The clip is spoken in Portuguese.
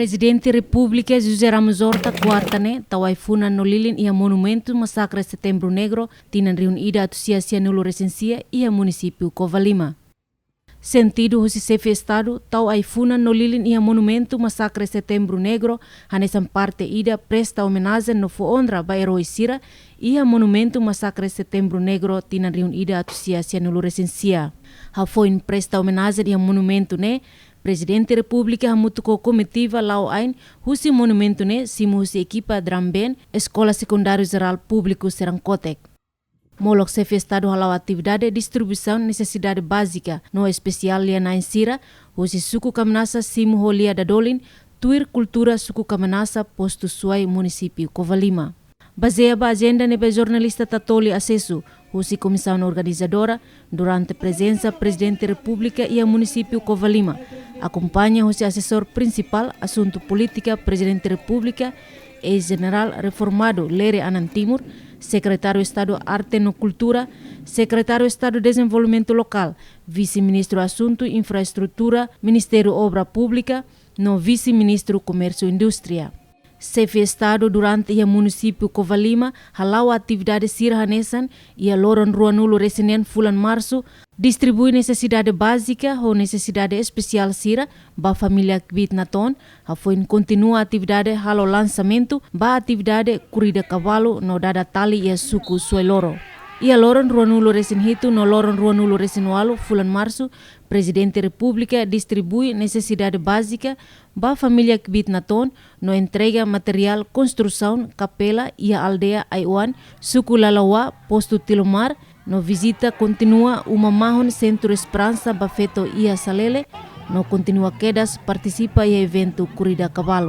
Presidente República José Ramos Horta quarta-ne tawaifuna no lilin ia monumento Massacre Setembro Negro tinan reunida atusia nulo recensia ia município Covalima. Sentido husi chefe estado tawaifuna no lilin ia monumento Massacre Setembro Negro hanesan parte ida presta homenagem no foondra ba herói sira ia monumento Massacre Setembro Negro tinan reunida atusia nulo recensia. Ha foi presta homenagem ia monumento ne Presidente República hamutuko comitiva lau ain husi monumento ne simu husi equipa Dramben Escola Secundário Geral Público Serangkottek. Molok chefe estado halau atividade distribuição necessidade básica no especial lia na insira husi suku kamanasa simu holia dadolin tuir cultura suku kamanasa posto suai município Covalima. Baseia a agenda nebe jornalista Tatoli Acesso, husi comissão organizadora, durante presença Presidente República e a município Covalima. Acompanha o assessor principal, assunto política, Presidente República, ex-general reformado Lere Anantimur, secretário Estado Arte no Cultura, secretário Estado Desenvolvimento Local, vice-ministro Assunto Infraestrutura, Ministério Obra Pública, no vice-ministro Comércio e Indústria. Chefe Estado durante o município Covalima halau atividade sirhanesan e a loron ruanulo resinen fulan março distribui necessidade básica ou necessidade especial sira ba família Kvit Naton ha foi continua atividade halo lançamento ba atividade corrida cavalo no dada tali e suku sueloro. Ia loron ruanulo resinhitu no loron ruanulo resinualo fulan março Presidente República distribui necessidade básica ba família Kvit Naton no entrega material construção capela e a aldeia Aiwan suku Lalawa posto Tilomar no visita continua uma mahon centro esperança bafeto ia salele no continua quedas participa e evento corrida cavalo.